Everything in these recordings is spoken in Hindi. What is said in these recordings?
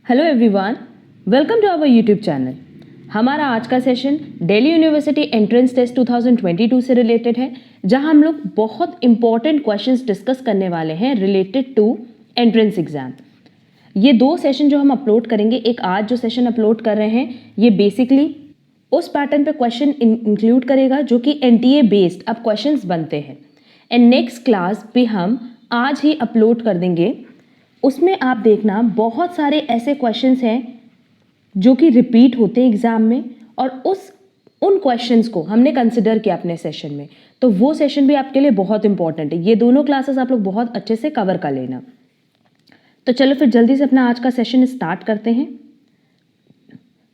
Hello everyone, welcome to our YouTube channel. हमारा आज का session Delhi university entrance test 2022 से रिलेटेड है, जहां हम लोग बहुत इंपॉर्टेंट क्वेश्चंस डिस्कस करने वाले हैं रिलेटेड टू एंट्रेंस एग्जाम। ये दो सेशन जो हम अपलोड करेंगे, एक आज जो सेशन अपलोड कर रहे हैं, ये बेसिकली उस पैटर्न पे क्वेश्चन इंक्लूड करेगा जो कि एनटीए बेस्ड अब क्वेश्चंस बनते हैं। एंड नेक्स्ट क्लास भी हम आज ही अपलोड कर देंगे। उसमें आप देखना बहुत सारे ऐसे क्वेश्चंस हैं जो कि रिपीट होते हैं एग्जाम में, और उन क्वेश्चंस को हमने कंसिडर किया अपने सेशन में, तो वो सेशन भी आपके लिए बहुत इंपॉर्टेंट है। ये दोनों क्लासेस आप लोग बहुत अच्छे से कवर कर लेना। तो चलो फिर जल्दी से अपना आज का सेशन स्टार्ट करते हैं।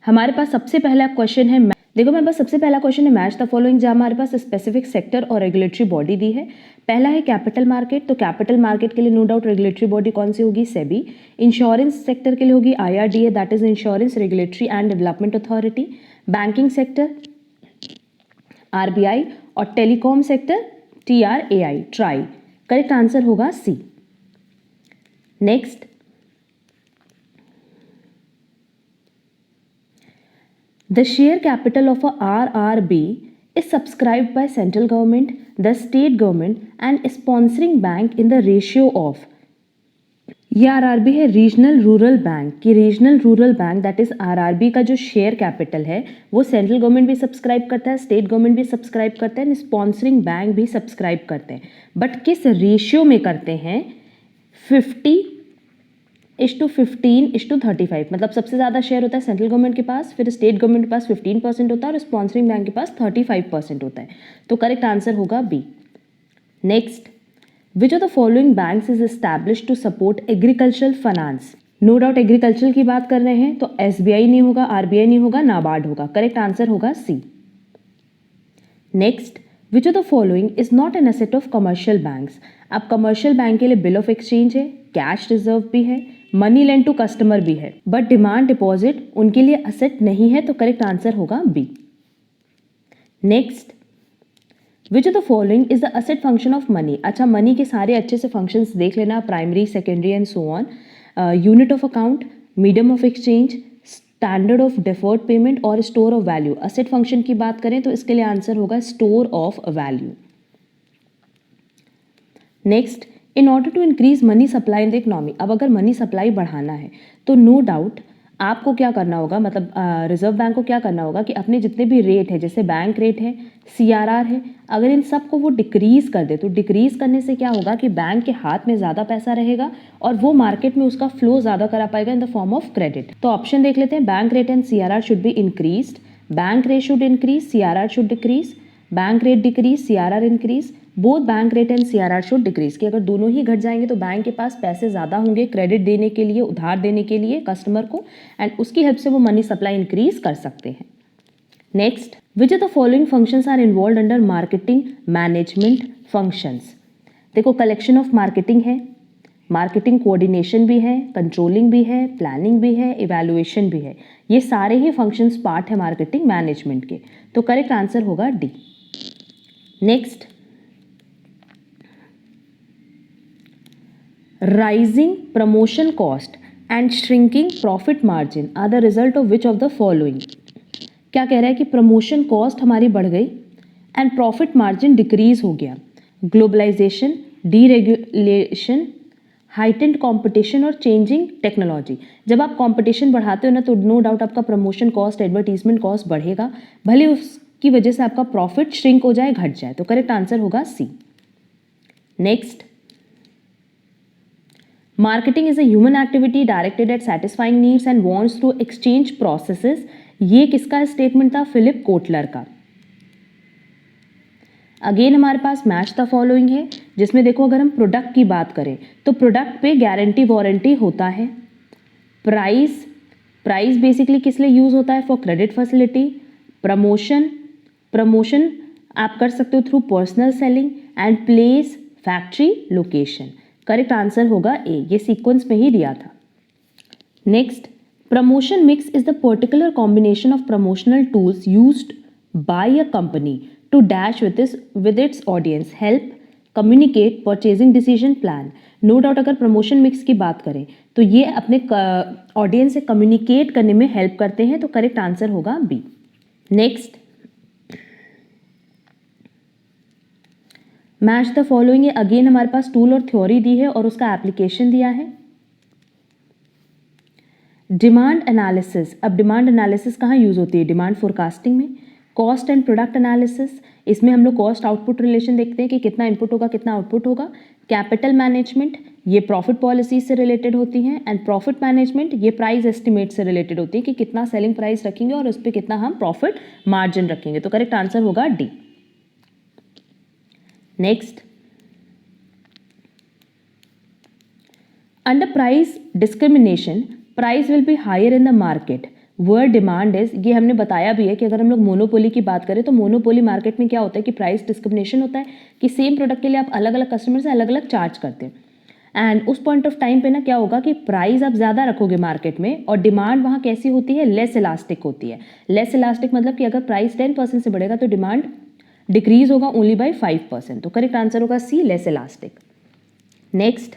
हमारे पास सबसे पहला क्वेश्चन है, देखो मेरे पास सबसे पहला क्वेश्चन है मैच द फॉलोइंग, जहाँ हमारे पास स्पेसिफिक सेक्टर और रेगुलेटरी बॉडी दी है। पहला है कैपिटल मार्केट, तो कैपिटल मार्केट के लिए नो डाउट रेगुलेटरी बॉडी कौन सी होगी? सेबी। इंश्योरेंस सेक्टर के लिए होगी IRDA, that is insurance regulatory and development authority. Banking sector RBI, और telecom sector TRAI, TRAI. Correct answer होगा C. Next, the share capital of a RRB is subscribed by central government, the state government and sponsoring bank in the ratio of, ये RRB है रीजनल रूरल बैंक की। Regional rural bank that is RRB का जो शेयर कैपिटल है वो सेंट्रल गवर्नमेंट भी सब्सक्राइब करता है, स्टेट गवर्नमेंट भी सब्सक्राइब करता है, स्पॉन्सरिंग बैंक भी सब्सक्राइब करते हैं। बट किस रेशियो में करते हैं? 50:15:35, मतलब सबसे ज़्यादा शेयर होता है सेंट्रल गवर्नमेंट के पास, फिर स्टेट गवर्नमेंट के पास 15% होता है और स्पॉन्सरिंग बैंक के पास 35% होता है। तो करेक्ट आंसर होगा B. Next, which of the following banks is established to support agricultural finance? No doubt agriculture की बात कर रहे हैं, तो SBI नहीं होगा, RBI नहीं होगा, नाबार्ड होगा। करेक्ट आंसर होगा C. Next, which of the following is not an asset of commercial banks? अब कमर्शियल बैंक के लिए बिल ऑफ एक्सचेंज है, कैश रिजर्व भी है, मनी लेंड टू कस्टमर भी है, बट डिमांड डिपॉजिट उनके लिए असेट नहीं है। तो करेक्ट आंसर होगा B. Next, which of the following is the asset function of money? अच्छा, मनी के सारे अच्छे से फंक्शंस देख लेना, primary, secondary and so on. Unit of account, medium of exchange, standard of deferred payment और store of value. Asset function की बात करें तो इसके लिए आंसर होगा store of value. Next, in order to increase money supply in the economy. अब अगर मनी सप्लाई बढ़ाना है तो नो डाउट आपको क्या करना होगा, मतलब रिजर्व बैंक को क्या करना होगा कि अपने जितने भी रेट है, जैसे बैंक रेट है, CRR है, अगर इन सब को वो डिक्रीज कर दे, तो डिक्रीज करने से क्या होगा कि बैंक के हाथ में ज़्यादा पैसा रहेगा और वो मार्केट में उसका फ्लो ज़्यादा करा पाएगा in the form of credit. तो ऑप्शन देख लेते हैं, bank rate and CRR should be increased, bank rate should increase, CRR should decrease, bank rate decrease, CRR increase, both bank rate and CRR should decrease. कि अगर दोनों ही घट जाएंगे तो बैंक के पास पैसे ज़्यादा होंगे क्रेडिट देने के लिए, उधार देने के लिए कस्टमर को, एंड उसकी हेल्प से वो मनी सप्लाई इंक्रीज कर सकते हैं। Next, which of the following functions are involve under marketing management functions? देखो, कलेक्शन ऑफ मार्केटिंग है, मार्केटिंग कोऑर्डिनेशन भी है, कंट्रोलिंग भी है, प्लानिंग भी है, इवैल्यूएशन भी है। ये सारे ही फंक्शंस पार्ट है मार्केटिंग मैनेजमेंट के। तो करेक्ट आंसर होगा D. Next, rising promotion cost and shrinking profit margin are the result of which of the following? क्या कह रहा है कि प्रमोशन कॉस्ट हमारी बढ़ गई एंड प्रॉफिट मार्जिन डिक्रीज हो गया। ग्लोबलाइजेशन, डीरेगुलेशन, हाइटेंड कंपटीशन और चेंजिंग टेक्नोलॉजी। जब आप कंपटीशन बढ़ाते हो ना, तो नो डाउट आपका प्रमोशन कॉस्ट, एडवर्टीजमेंट कॉस्ट बढ़ेगा, भले उसकी वजह से आपका प्रॉफिट श्रिंक हो जाए, घट जाए। तो करेक्ट आंसर होगा C. Next, marketing is a human activity directed at satisfying needs and wants through exchange processes. ये किसका स्टेटमेंट था? फिलिप कोटलर का। अगेन हमारे पास मैच द फॉलोइंग है, जिसमें देखो अगर हम प्रोडक्ट की बात करें तो प्रोडक्ट पे गारंटी वारंटी होता है। प्राइस, प्राइस बेसिकली किस लिए यूज होता है? For credit facility. Promotion, promotion आप कर सकते हो through personal selling, and place, factory, location. Correct answer होगा ए, ये सीक्वेंस में ही दिया था। Next, promotion mix is the particular combination of promotional tools used by a company to dash with its audience, help communicate purchasing decision plan. No doubt अगर प्रमोशन मिक्स की बात करें तो ये अपने ऑडियंस से कम्युनिकेट करने में हेल्प करते हैं, तो करेक्ट आंसर होगा B. Next, match the following. ये अगेन हमारे पास टूल और थ्योरी दी है और उसका एप्लीकेशन दिया है। डिमांड एनालिसिस, अब डिमांड एनालिसिस कहाँ यूज होती है? डिमांड फोरकास्टिंग में। कॉस्ट एंड प्रोडक्ट एनालिसिस, इसमें हम लोग कॉस्ट आउटपुट रिलेशन देखते हैं कि कितना इनपुट होगा कितना आउटपुट होगा। कैपिटल मैनेजमेंट, ये प्रॉफिट पॉलिसी से रिलेटेड होती हैं। एंड प्रॉफिट मैनेजमेंट, ये प्राइस एस्टिमेट से रिलेटेड होती है कि कितना सेलिंग प्राइस रखेंगे और उस पर कितना हम प्रॉफिट मार्जिन रखेंगे, तो करेक्ट आंसर होगा D. Next, under price discrimination price will be higher in the market word demand is. ये हमने बताया भी है कि अगर हम लोग मोनोपोली की बात करें तो मोनोपोली मार्केट में क्या होता है कि प्राइस डिस्क्रिमिनेशन होता है कि सेम प्रोडक्ट के लिए आप अलग अलग कस्टमर से अलग अलग चार्ज करते हैं। एंड उस पॉइंट ऑफ टाइम पे ना क्या होगा कि प्राइस आप ज़्यादा रखोगे मार्केट में और डिमांड वहाँ कैसी होती है? लेस इलास्टिक होती है। लेस इलास्टिक मतलब कि अगर प्राइस 10% से बढ़ेगा तो डिमांड डिक्रीज होगा ओनली बाई 5%, तो करेक्ट आंसर होगा C, less elastic. Next,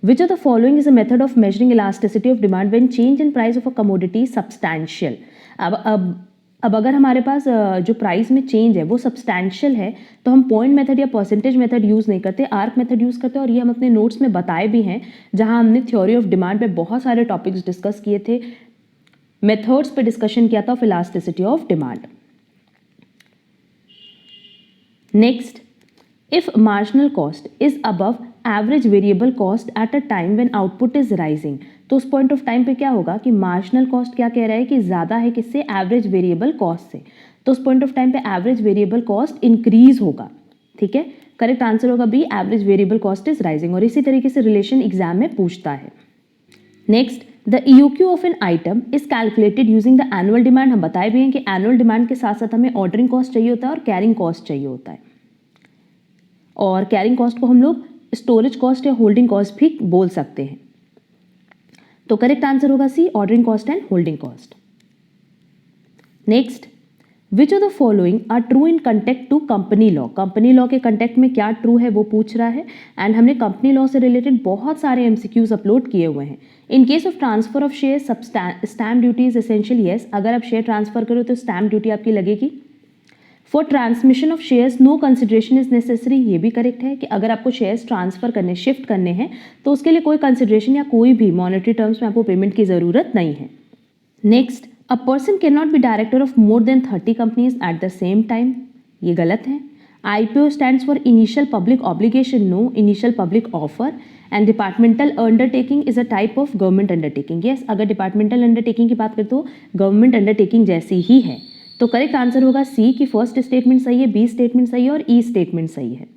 which of the following is a method of measuring elasticity of demand when change in price of a commodity is substantial? अब अगर हमारे पास जो प्राइस में चेंज है वो सब्सटैंशियल है तो हम पॉइंट मेथड या परसेंटेज मेथड यूज़ नहीं करते, आर्क मेथड यूज़ करते हैं। और ये हम अपने नोट्स में बताए भी हैं जहां हमने थ्योरी ऑफ डिमांड पे बहुत सारे टॉपिक्स डिस्कस किए थे, मेथड्स पे डिस्कशन किया था of elasticity of demand. Next, if marginal cost is above average variable cost at a time when output is rising, तो उस पॉइंट ऑफ टाइम पे क्या होगा कि मार्जिनल कॉस्ट क्या कह रहा है कि ज़्यादा है किससे? एवरेज वेरिएबल कॉस्ट से, तो उस पॉइंट ऑफ टाइम पे एवरेज वेरिएबल कॉस्ट इंक्रीज होगा। ठीक है, करेक्ट आंसर होगा B, average variable cost is rising. और इसी तरीके से रिलेशन एग्जाम में पूछता है। Next, the EOQ of an item is calculated using the annual demand. हम बताए भी हैं कि एनुअल डिमांड के साथ साथ हमें ऑर्डरिंग कॉस्ट चाहिए होता है और कैरिंग कॉस्ट चाहिए होता है, और कैरिंग कॉस्ट को हम लोग स्टोरेज कॉस्ट या होल्डिंग कॉस्ट भी बोल सकते हैं, तो करेक्ट आंसर होगा C, ordering cost and holding cost. Next, which of the following are true in context to company law? Company law के कंटेक्ट में क्या ट्रू है वो पूछ रहा है। एंड हमने कंपनी लॉ से रिलेटेड बहुत सारे MCQs अपलोड किए हुए हैं। In case of transfer of share stamp duty is essential, yes, अगर आप शेयर ट्रांसफर करो तो स्टैम्प ड्यूटी आपकी लगेगी। For transmission of shares no consideration is necessary, ये भी करेक्ट है कि अगर आपको शेयर्स ट्रांसफर करने, शिफ्ट करने हैं तो उसके लिए कोई कंसिडरेशन या कोई भी मॉनेटरी टर्म्स में आपको पेमेंट की ज़रूरत नहीं है। Next, a person can not be director of more than 30 companies at the same time, ये गलत है। IPO stands for initial public obligation, no, initial public offer. And departmental undertaking is a type of government undertaking, yes, अगर डिपार्टमेंटल अंडरटेकिंग की बात करें तो गवर्नमेंट अंडरटेकिंग जैसी ही है, तो करेक्ट आंसर होगा सी कि फर्स्ट स्टेटमेंट सही है, बी स्टेटमेंट सही है और ई स्टेटमेंट सही है।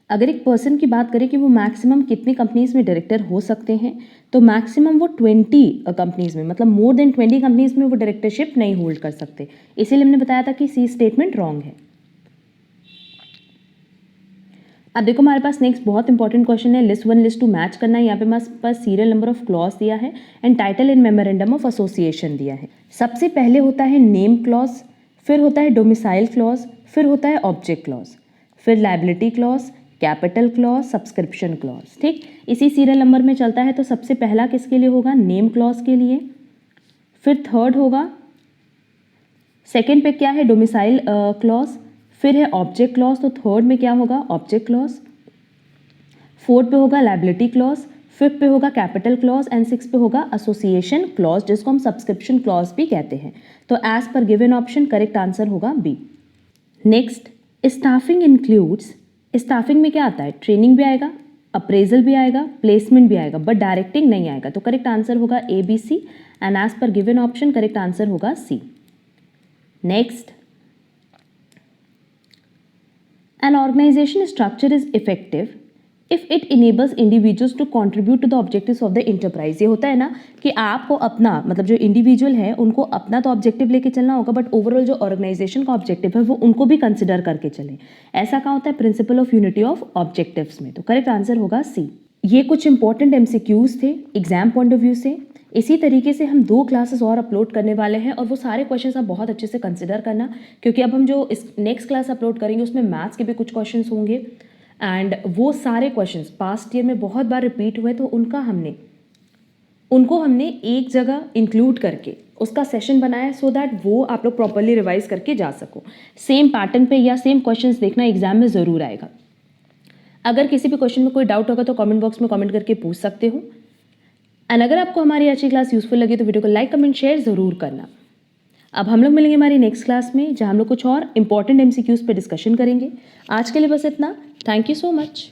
अगर एक पर्सन की बात करें कि वो मैक्सिमम कितनी कंपनीज में डायरेक्टर हो सकते हैं, तो मैक्सिमम वो 20 कंपनीज में, मतलब मोर देन 20 कंपनीज में वो डायरेक्टरशिप नहीं होल्ड कर सकते, इसीलिए हमने बताया था कि सी स्टेटमेंट रॉन्ग है। अब देखो हमारे पास नेक्स्ट बहुत इंपॉर्टेंट क्वेश्चन है, लिस्ट 1 लिस्ट 2 मैच करना है। यहाँ पे हमारे पास सीरियल नंबर ऑफ क्लॉज दिया है and title in memorandum of association दिया है। सबसे पहले होता है नेम क्लॉज, फिर होता है डोमिसाइल क्लॉज, फिर होता है ऑब्जेक्ट क्लॉज, फिर liability clause, capital clause, subscription clause. ठीक, इसी सीरियल नंबर में चलता है। तो सबसे पहला किसके लिए होगा? नेम क्लॉज के लिए। फिर थर्ड होगा, सेकेंड पे क्या है? Domicile clause. फिर है ऑब्जेक्ट क्लॉज, तो थर्ड में क्या होगा? Object clause. फोर्थ पे होगा लायबिलिटी क्लॉज, फिफ्थ पे होगा कैपिटल क्लॉज एंड सिक्स पे होगा एसोसिएशन क्लॉज, जिसको हम सब्सक्रिप्शन क्लॉज भी कहते हैं। तो as per given option correct answer होगा B. Next, staffing includes, staffing में क्या आता है? ट्रेनिंग भी आएगा, अप्रेजल भी आएगा, प्लेसमेंट भी आएगा, बट डायरेक्टिंग नहीं आएगा। तो करेक्ट आंसर होगा A B C and as per given option correct answer होगा C. Next, an organization structure is effective if it enables individuals to contribute to the objectives of the enterprise। ये होता है ना कि आपको अपना, मतलब जो इंडिविजुअल है उनको अपना तो ऑब्जेक्टिव लेके चलना होगा, बट ओवरऑल जो ऑर्गेनाइजेशन का ऑब्जेक्टिव है वो उनको भी कंसिडर करके चलें। ऐसा कहाँ होता है? Principle of unity of objectives में। तो करेक्ट आंसर होगा सी। ये कुछ इंपॉर्टेंट MCQs थे एग्जाम पॉइंट ऑफ व्यू से। इसी तरीके से हम 2 क्लासेस और अपलोड करने वाले हैं और वो सारे क्वेश्चंस आप बहुत अच्छे से कंसिडर करना, क्योंकि अब हम जो इस नेक्स्ट क्लास अपलोड करेंगे उसमें मैथ्स के भी कुछ क्वेश्चंस होंगे एंड वो सारे क्वेश्चंस पास्ट ईयर में बहुत बार रिपीट हुए, तो उनको हमने एक जगह इंक्लूड करके उसका सेशन बनाया सो दैट वो आप लोग प्रॉपरली रिवाइज करके जा सको। सेम पैटर्न पे या सेम क्वेश्चंस देखना एग्जाम में ज़रूर आएगा। अगर किसी भी क्वेश्चन में कोई डाउट होगा तो कमेंट बॉक्स में कमेंट करके पूछ सकते हो। एंड अगर आपको हमारी आज की क्लास यूजफुल लगी तो वीडियो को लाइक कमेंट शेयर ज़रूर करना। अब हम लोग मिलेंगे हमारी नेक्स्ट क्लास में, जहां हम लोग कुछ और इंपॉर्टेंट MCQs पे डिस्कशन करेंगे। आज के लिए बस इतना। Thank you so much.